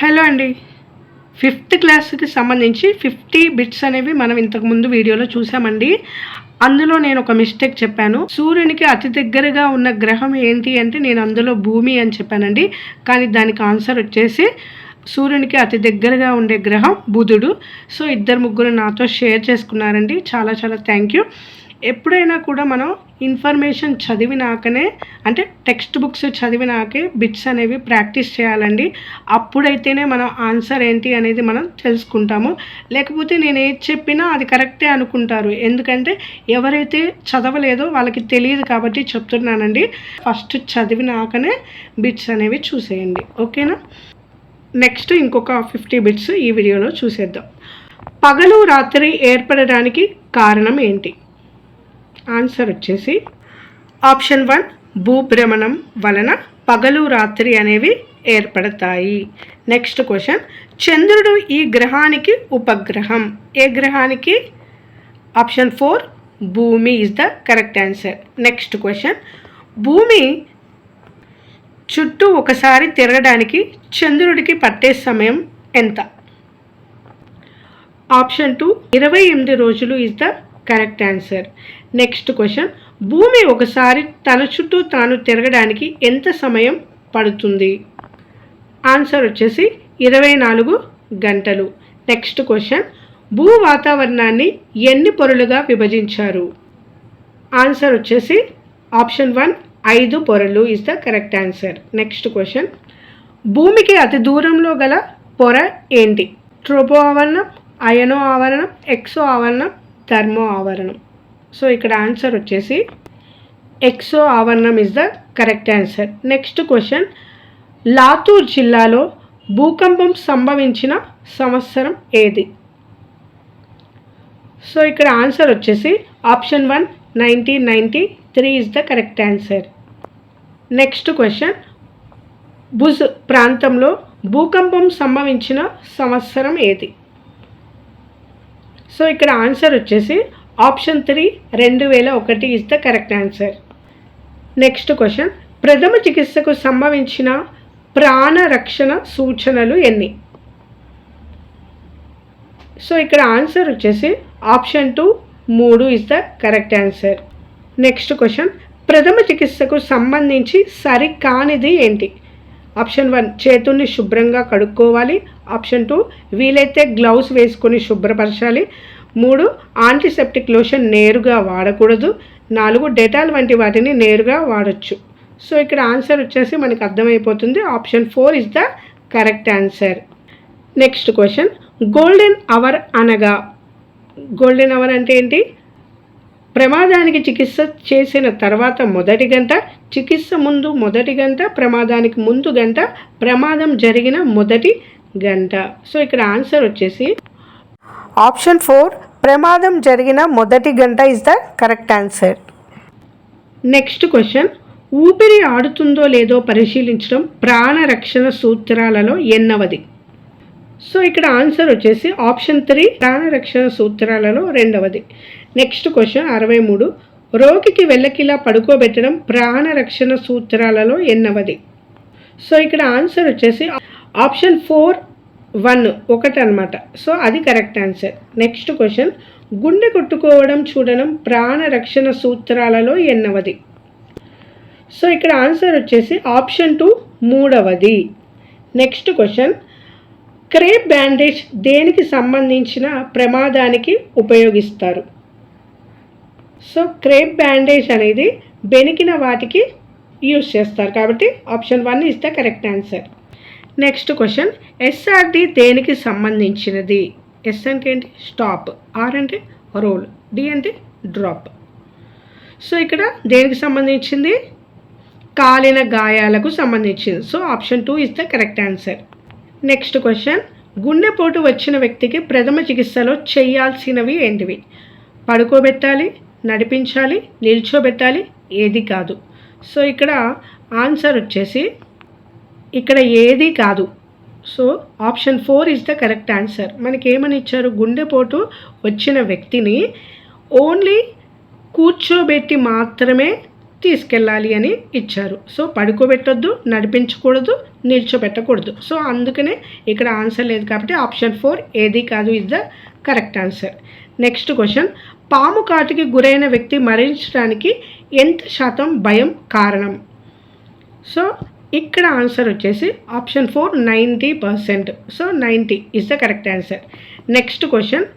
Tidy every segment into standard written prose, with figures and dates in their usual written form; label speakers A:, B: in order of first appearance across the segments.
A: Hello అండి. Fifth క్లాస్‌కి సంబంధించి 50 బిట్స్ అనేవి మనం ఇంతకుముందు వీడియోలో చూసామండి. అందులో నేను ఒక మిస్టేక్ చెప్పాను. సూర్యునికి అతి దగ్గరగా ఉన్న గ్రహం ఏంటి అంటే నేను అందులో భూమి అని చెప్పానండి. కానీ దానికి ఆన్సర్ వచ్చేసి సూర్యునికి అతి దగ్గరగా ఉండే గ్రహం బుధుడు. సో ఇద్దరు ముగ్గురు నాతో షేర్ చేసుకున్నారండి. చాలా చాలా థ్యాంక్ యూ. ఎప్పుడైనా కూడా మనం ఇన్ఫర్మేషన్ చదివినాకనే అంటే టెక్స్ట్ బుక్స్ చదివినాకే బిట్స్ అనేవి ప్రాక్టీస్ చేయాలండి. అప్పుడైతేనే మనం ఆన్సర్ ఏంటి అనేది మనం తెలుసుకుంటాము. లేకపోతే నేను ఏది చెప్పినా అది కరెక్టే అనుకుంటారు. ఎందుకంటే ఎవరైతే చదవలేదో వాళ్ళకి తెలియదు కాబట్టి చెప్తున్నానండి. ఫస్ట్ చదివినాకనే బిట్స్ అనేవి చూసేయండి. ఓకేనా? నెక్స్ట్ ఇంకొక 50 బిట్స్ ఈ వీడియోలో చూసేద్దాం. పగలు రాత్రి ఏర్పడడానికి కారణం ఏంటి? ఆన్సర్ వచ్చేసి ఆప్షన్ 1 భూభ్రమణం వలన పగలు రాత్రి అనేవి ఏర్పడతాయి. నెక్స్ట్ క్వశ్చన్, చంద్రుడు ఈ గ్రహానికి ఉపగ్రహం. ఏ గ్రహానికి? ఆప్షన్ 4 భూమి is the correct answer. Next question, భూమి చుట్టూ ఒకసారి తిరగడానికి చంద్రుడికి పట్టే సమయం ఎంత? ఆప్షన్ 2 28 రోజులు is the correct answer. Next question, భూమి ఒకసారి తన చుట్టూ తాను తిరగడానికి ఎంత సమయం పడుతుంది? ఆన్సర్ వచ్చేసి 24 గంటలు. నెక్స్ట్ క్వశ్చన్, భూ వాతావరణాన్ని ఎన్ని పొరలుగా విభజించారు? ఆన్సర్ వచ్చేసి ఆప్షన్ 1 5 పొరలు is the correct answer. Next question, భూమికి అతి దూరంలో గల పొర ఏంటి? ట్రోపో ఆవరణం, అయనో ఆవరణం, ఎక్సో ఆవరణం, థర్మో ఆవరణం. సో ఇక్కడ ఆన్సర్ వచ్చేసి ఎక్సో ఆవరణం is the correct answer. Next question, Latur జిల్లాలో భూకంపం సంభవించిన సంవత్సరం ఏది? సో ఇక్కడ ఆన్సర్ వచ్చేసి option 1 1993 is the correct answer. Next question, Bhuj ప్రాంతంలో భూకంపం సంభవించిన సంవత్సరం ఏది? సో ఇక్కడ ఆన్సర్ వచ్చేసి option 3 2001 is the correct answer. Next question, ప్రథమ చికిత్సకు సంభవించిన ప్రాణరక్షణ సూచనలు ఎన్ని? సో ఇక్కడ ఆన్సర్ వచ్చేసి option 2 3 is the correct answer. Next question, ప్రథమ చికిత్సకు సంబంధించి సరికానిది ఏంటి? ఆప్షన్ 1 చేతుల్ని శుభ్రంగా కడుక్కోవాలి. ఆప్షన్ 2 వీలైతే గ్లౌస్ వేసుకొని శుభ్రపరచాలి. 3 యాంటీసెప్టిక్ లోషన్ నేరుగా వాడకూడదు. 4 డెటాల్ వంటి వాటిని నేరుగా వాడచ్చు. సో ఇక్కడ ఆన్సర్ వచ్చేసి మనకు అర్థమైపోతుంది. Option 4 is the correct answer. Next question, golden hour అనగా? గోల్డెన్ అవర్ అంటే ఏంటి? ప్రమాదానికి చికిత్స చేసిన తర్వాత మొదటి గంట, చికిత్స ముందు మొదటి గంట, ప్రమాదానికి ముందు గంట, ప్రమాదం జరిగిన మొదటి గంట. సో ఇక్కడ ఆన్సర్ వచ్చేసి ఆప్షన్ 4 ప్రమాదం జరిగిన మొదటి గంట is the correct answer. Next question, ఊపిరి ఆడుతుందో లేదో పరిశీలించడం ప్రాణరక్షణ సూత్రాలలో ఎన్నవది? సో ఇక్కడ ఆన్సర్ వచ్చేసి ఆప్షన్ 3 ప్రాణరక్షణ సూత్రాలలో 2వది. నెక్స్ట్ క్వశ్చన్ 63, రోగికి వెళ్ళకిలా పడుకోబెట్టడం ప్రాణరక్షణ సూత్రాలలో ఎన్నవది? సో ఇక్కడ ఆన్సర్ వచ్చేసి ఆప్షన్ 4 1 అనమాట. సో అది కరెక్ట్ ఆన్సర్. నెక్స్ట్ క్వశ్చన్, గుండె కొట్టుకోవడం చూడడం ప్రాణరక్షణ సూత్రాలలో ఎన్నవది? సో ఇక్కడ ఆన్సర్ వచ్చేసి ఆప్షన్ 2 3వది. నెక్స్ట్ క్వశ్చన్, క్రేప్ బ్యాండేజ్ దేనికి సంబంధించిన ప్రమాదానికి ఉపయోగిస్తారు? సో క్రేప్ బ్యాండేజ్ అనేది బెనికిన వాటికి యూజ్ చేస్తారు కాబట్టి option 1 is the correct answer. Next question, SRD దేనికి సంబంధించినది? ఎస్ అంటే ఏంటి? స్టాప్. ఆర్ అంటే రోల్. డి అంటే డ్రాప్. సో ఇక్కడ దేనికి సంబంధించింది? కాలిన గాయాలకు సంబంధించింది. So option 2 is the correct answer. Next question, గుండెపోటు వచ్చిన వ్యక్తికి ప్రథమ చికిత్సలో చేయాల్సినవి ఏంటివి? పడుకోబెట్టాలి, నడిపించాలి, నిల్చోబెట్టాలి, ఏది కాదు. సో ఇక్కడ ఆన్సర్ వచ్చేసి ఇక్కడ ఏది కాదు. So option 4 is the correct answer. మనకి ఏమని ఇచ్చారు? గుండెపోటు వచ్చిన వ్యక్తిని ఓన్లీ కూర్చోబెట్టి మాత్రమే తీసుకెళ్ళాలి అని ఇచ్చారు. సో పడుకోబెట్టొద్దు, నడిపించకూడదు, నిల్చోబెట్టకూడదు. సో అందుకనే ఇక్కడ ఆన్సర్ లేదు కాబట్టి ఆప్షన్ 4 ఏది కాదు is the correct answer. Next question, పాము కాటుకి గురైన వ్యక్తి మరణించడానికి ఎంత శాతం భయం కారణం? సో ఇక్కడ ఆన్సర్ వచ్చేసి option 4 90%. So 90 is the correct answer. Next question,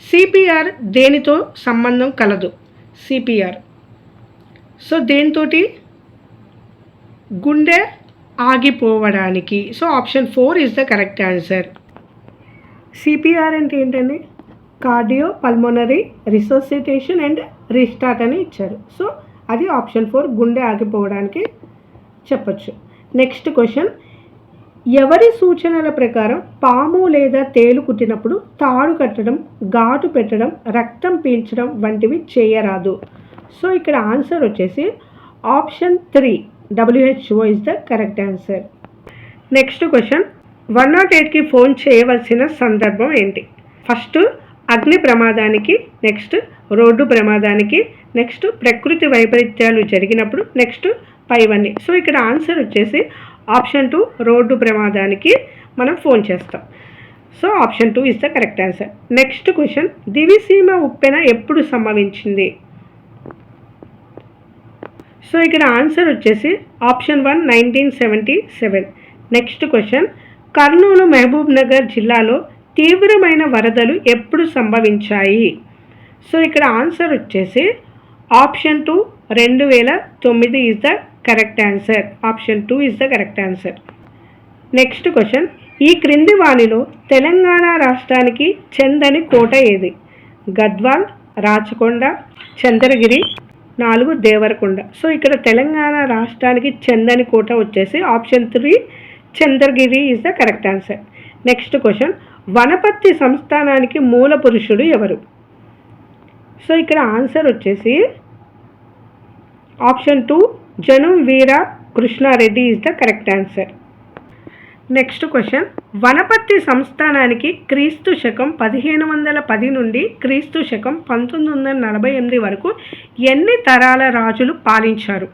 A: CPR దేనితో సంబంధం కలదు? సిపిఆర్ సో దేనితోటి? గుండె ఆగిపోవడానికి. So option 4 is the correct answer. CPR అంటే ఏంటండి? Cardio pulmonary resuscitation and restart అని ఇచ్చారు. సో అది ఆప్షన్ 4 గుండె ఆగిపోవడానికి చెప్పచ్చు. నెక్స్ట్ క్వశ్చన్, ఎవరి సూచనల ప్రకారం పాము లేదా తేలు కుట్టినప్పుడు తాడు కట్టడం, ఘాటు పెట్టడం, రక్తం పీల్చడం వంటివి చేయరాదు? సో ఇక్కడ ఆన్సర్ వచ్చేసి option 3 WHO is the correct answer. Next question, 108కి ఫోన్ చేయవలసిన సందర్భం ఏంటి? ఫస్ట్ అగ్ని ప్రమాదానికి, నెక్స్ట్ రోడ్డు ప్రమాదానికి, నెక్స్ట్ ప్రకృతి వైపరీత్యాలు జరిగినప్పుడు, నెక్స్ట్ పైవన్నీ. సో ఇక్కడ ఆన్సర్ వచ్చేసి ఆప్షన్ 2 రోడ్డు ప్రమాదానికి మనం ఫోన్ చేస్తాం. So option 2 is the correct answer. Next question, Diviseema ఉప్పెన ఎప్పుడు సంభవించింది? సో ఇక్కడ ఆన్సర్ వచ్చేసి option 1 1977. Next question, Kurnool Mahabubnagar జిల్లాలో తీవ్రమైన వరదలు ఎప్పుడు సంభవించాయి? సో ఇక్కడ ఆన్సర్ వచ్చేసి option 2 2009 is the correct answer. Option 2 is the correct answer. Next question, ఈ క్రింది వాణిలో తెలంగాణ రాష్ట్రానికి చెందని కోట ఏది? గద్వాల్, రాచకొండ, చంద్రగిరి, 4 దేవరకొండ. సో ఇక్కడ తెలంగాణ రాష్ట్రానికి చెందని కోట వచ్చేసి option 3 Chandragiri is the correct answer. Next question, Wanaparthy సంస్థానానికి మూల పురుషుడు ఎవరు? సో ఇక్కడ ఆన్సర్ వచ్చేసి option 2 Janam Veera Krishna Reddy is the correct answer. Next question, Wanaparthy సంస్థానానికి క్రీస్తు శకం 1510 నుండి క్రీస్తు శకం 1948 వరకు ఎన్ని తరాల రాజులు పాలించారు?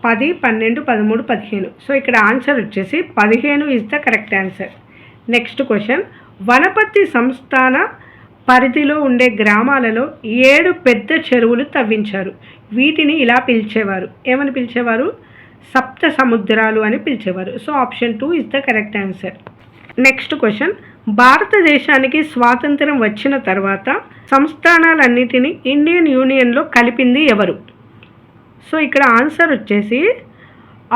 A: 10, 12, 13, 15. సో ఇక్కడ ఆన్సర్ వచ్చేసి 15 is the correct answer. Next question, Wanaparthy సంస్థాన పరిధిలో ఉండే గ్రామాలలో 7 పెద్ద చెరువులు తవ్వించారు. వీటిని ఇలా పిలిచేవారు. ఏమని పిలిచేవారు? సప్త సముద్రాలు అని పిలిచేవారు. So option 2 is the correct answer. Next question, భారతదేశానికి స్వాతంత్రం వచ్చిన తర్వాత సంస్థానాలన్నిటినీ ఇండియన్ యూనియన్లో కలిపింది ఎవరు? సో ఇక్కడ ఆన్సర్ వచ్చేసి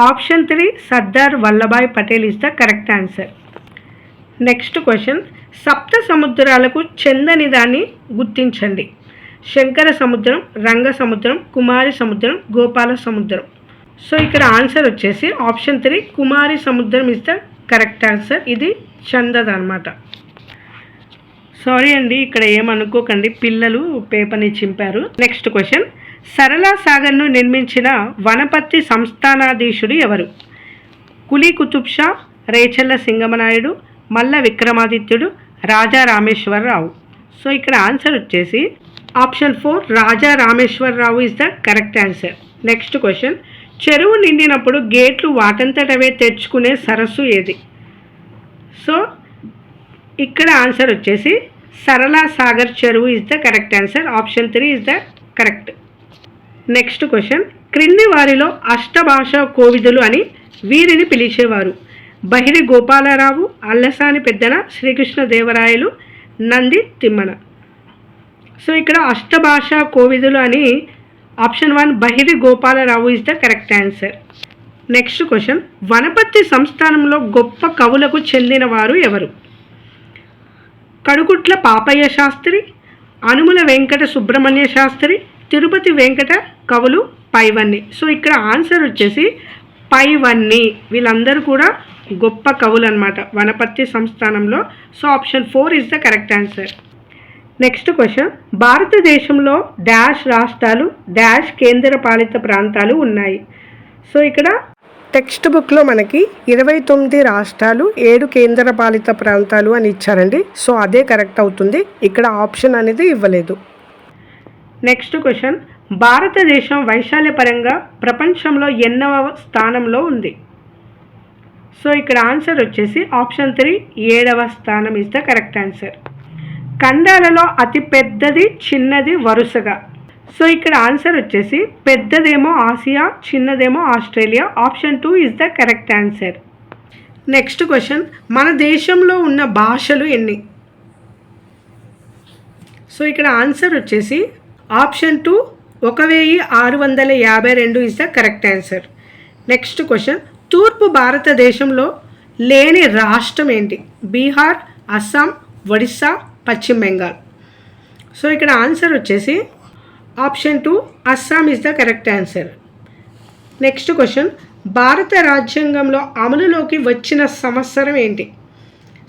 A: option 3 Sardar Vallabhbhai Patel is the correct answer. Next question, సప్త సముద్రాలకు చెందని దాన్ని గుర్తించండి. శంకర సముద్రం, రంగ సముద్రం, కుమారి సముద్రం, గోపాల సముద్రం. సో ఇక్కడ ఆన్సర్ వచ్చేసి ఆప్షన్ 3 కుమారి సముద్రం ఇస్ ద కరెక్ట్ ఆన్సర్. ఇది చందద్ అనమాట. సారీ అండి, ఇక్కడ ఏమనుకోకండి, పిల్లలు పేపర్ని చింపారు. నెక్స్ట్ క్వశ్చన్, సరళా సాగర్ను నిర్మించిన వనపర్తి సంస్థానాధీశుడు ఎవరు? కులీ కుతుబ్ షా, రేచల్ల సింగమనాయుడు, మల్ల విక్రమాదిత్యుడు, రాజా రామేశ్వరరావు. సో ఇక్కడ ఆన్సర్ వచ్చేసి option 4 Raja Rameshwar Rao is the correct answer. Next question, చెరువు నిండినప్పుడు గేట్లు వాటంతటవే తెరుచుకునే సరస్సు ఏది? సో ఇక్కడ ఆన్సర్ వచ్చేసి సరళా సాగర్ చెరువు is the correct answer. Option 3 is the correct. Next question, క్రింది వారిలో అష్టభాషా కోవిదులు అని వీరిని పిలిచేవారు? బహిరి గోపాలరావు, అల్లసాని పెద్దన, శ్రీకృష్ణదేవరాయలు, నంది తిమ్మన. సో ఇక్కడ అష్టభాషా కోవిదులు అని option 1 Bahiri Gopalarao is the correct answer. Next question, Wanaparthy సంస్థానంలో గొప్ప కవులకు చెందిన వారు ఎవరు? కడుకుట్ల పాపయ్య శాస్త్రి, అనుముల వెంకట సుబ్రహ్మణ్య శాస్త్రి, తిరుపతి వెంకట కవులు, పైవన్ని. సో ఇక్కడ ఆన్సర్ వచ్చేసి పైవన్ని. వీళ్ళందరూ కూడా గొప్ప కవులు అనమాట వనపర్తి సంస్థానంలో. So option 4 is the correct answer. Next question, భారతదేశంలో డాష్ రాష్ట్రాలు, డాష్ కేంద్రపాలిత ప్రాంతాలు ఉన్నాయి? సో ఇక్కడ టెక్స్ట్ బుక్లో మనకి 29 రాష్ట్రాలు, 7 కేంద్రపాలిత ప్రాంతాలు అని ఇచ్చారండి. సో అదే కరెక్ట్ అవుతుంది. ఇక్కడ ఆప్షన్ అనేది ఇవ్వలేదు. నెక్స్ట్ క్వశ్చన్, భారతదేశం వైశాల్యపరంగా ప్రపంచంలో ఎన్నవ స్థానంలో ఉంది? సో ఇక్కడ ఆన్సర్ వచ్చేసి ఆప్షన్ 3 7వ స్థానం ఇస్ ద కరెక్ట్ ఆన్సర్. ఖండాలలో అతి పెద్దది చిన్నది వరుసగా. సో ఇక్కడ ఆన్సర్ వచ్చేసి పెద్దదేమో ఆసియా, చిన్నదేమో Australia. Option 2 is the correct answer. Next question, మన దేశంలో ఉన్న భాషలు ఎన్ని? సో ఇక్కడ ఆన్సర్ వచ్చేసి option 2 1652 is the correct answer. Next question, తూర్పు భారతదేశంలో లేని రాష్ట్రం ఏంటి? బీహార్, అస్సాం, ఒడిస్సా, పశ్చిమ బెంగాల్. సో ఇక్కడ ఆన్సర్ వచ్చేసి option 2 Assam is the correct answer. Next question, భారత రాజ్యాంగంలో అమలులోకి వచ్చిన సంవత్సరం ఏంటి?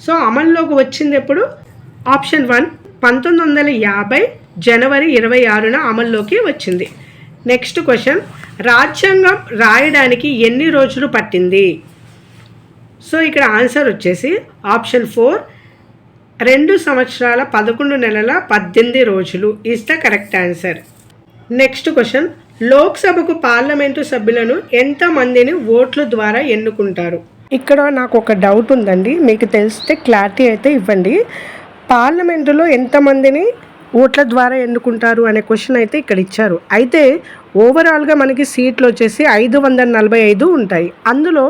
A: సో అమలులోకి వచ్చింది ఎప్పుడు? ఆప్షన్ 1 1950 జనవరి 26న అమల్లోకి వచ్చింది. నెక్స్ట్ క్వశ్చన్, రాజ్యాంగం రాయడానికి ఎన్ని రోజులు పట్టింది? సో ఇక్కడ ఆన్సర్ వచ్చేసి ఆప్షన్ 4 2 సంవత్సరాల 11 నెలల 18 రోజులు is the correct answer. Next question, లోక్సభకు పార్లమెంటు సభ్యులను ఎంతమందిని ఓట్ల ద్వారా ఎన్నుకుంటారు? ఇక్కడ నాకు ఒక డౌట్ ఉందండి, మీకు తెలిస్తే క్లారిటీ అయితే ఇవ్వండి. పార్లమెంటులో ఎంతమందిని ఓట్ల ద్వారా ఎన్నుకుంటారు అనే క్వశ్చన్ అయితే ఇక్కడ ఇచ్చారు. అయితే ఓవరాల్గా మనకి సీట్లు వచ్చేసి 545 ఉంటాయి. అందులో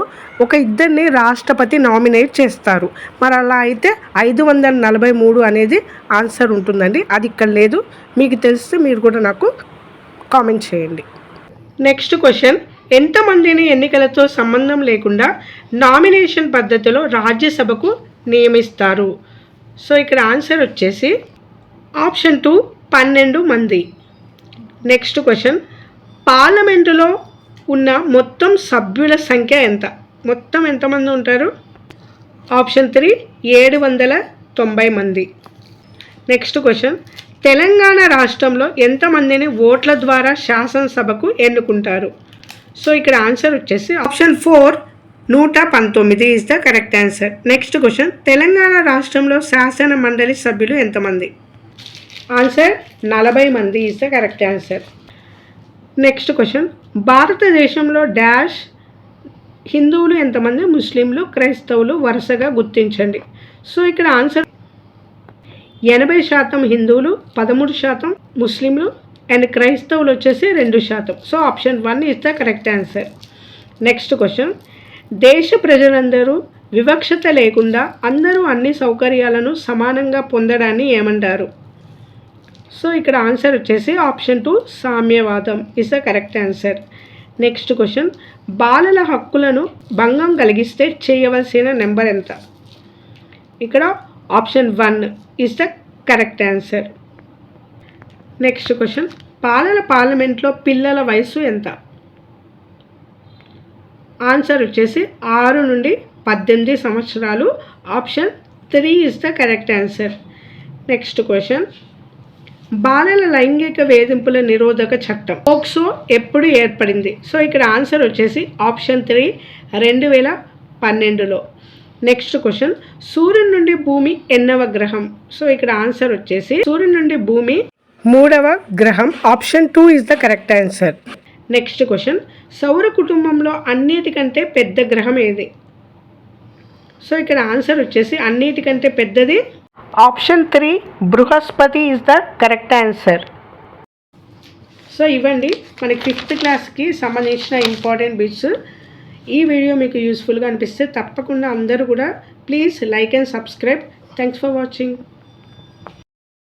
A: ఒక ఇద్దరిని రాష్ట్రపతి నామినేట్ చేస్తారు. మరి అలా అయితే 543 అనేది ఆన్సర్ ఉంటుందండి. అది ఇక్కడ లేదు. మీకు తెలిస్తే మీరు కూడా నాకు కామెంట్ చేయండి. నెక్స్ట్ క్వశ్చన్, ఎంతమందిని ఎన్నికలతో సంబంధం లేకుండా నామినేషన్ పద్ధతిలో రాజ్యసభకు నియమిస్తారు? సో ఇక్కడ ఆన్సర్ వచ్చేసి ఆప్షన్ 2 12 మంది. నెక్స్ట్ క్వశ్చన్, పార్లమెంటులో ఉన్న మొత్తం సభ్యుల సంఖ్య ఎంత? మొత్తం ఎంతమంది ఉంటారు? ఆప్షన్ 3 790 మంది. నెక్స్ట్ క్వశ్చన్, తెలంగాణ రాష్ట్రంలో ఎంతమందిని ఓట్ల ద్వారా శాసనసభకు ఎన్నుకుంటారు? సో ఇక్కడ ఆన్సర్ వచ్చేసి option 4 119 is the correct answer. Next question, Telangana రాష్ట్రంలో శాసన మండలి సభ్యులు ఎంతమంది? ఆన్సర్ 40 మంది is the correct answer. Next question, భారతదేశంలో డాష్ హిందువులు ఎంతమంది, ముస్లింలు, క్రైస్తవులు వరుసగా గుర్తించండి. సో ఇక్కడ ఆన్సర్ 80% హిందువులు, 13% ముస్లింలు అండ్ క్రైస్తవులు వచ్చేసి 2%. So option 1 is the correct answer. Next question, దేశ ప్రజలందరూ వివక్షత లేకుండా అందరూ అన్ని సౌకర్యాలను సమానంగా పొందడాన్ని ఏమంటారు? సో ఇక్కడ ఆన్సర్ వచ్చేసి ఆప్షన్ 2 సామ్యవాదం is the correct answer. Next question, బాలల హక్కులను భంగం కలిగిస్తే చేయవలసిన నెంబర్ ఎంత? ఇక్కడ option 1 is the correct answer. Next question, పార్లమెంట్లో పిల్లల వయసు ఎంత? ఆన్సర్ వచ్చేసి 6 నుండి 18 సంవత్సరాలు. Option 3 is the correct answer. Next question, బాలల లైంగిక వేధింపుల నిరోధక చట్టం పోక్సో ఎప్పుడు ఏర్పడింది? సో ఇక్కడ ఆన్సర్ వచ్చేసి ఆప్షన్ 3 2012లో. నెక్స్ట్ క్వశ్చన్, సూర్యుని నుండి భూమి ఎన్నవ గ్రహం? సో ఇక్కడ ఆన్సర్ వచ్చేసి సూర్యుని నుండి భూమి 3వ గ్రహం. Option 2 is the correct answer. Next question, సౌర కుటుంబంలో అన్నిటికంటే పెద్ద గ్రహం ఏది? సో ఇక్కడ ఆన్సర్ వచ్చేసి అన్నిటికంటే పెద్దది option 3 Brihaspati is the correct answer. So ఇవ్వండి మనకి 5th క్లాస్కి సంబంధించిన ఇంపార్టెంట్ బిట్స్. ఈ వీడియో మీకు యూస్ఫుల్గా అనిపిస్తే తప్పకుండా అందరూ కూడా please like and subscribe. Thanks for watching.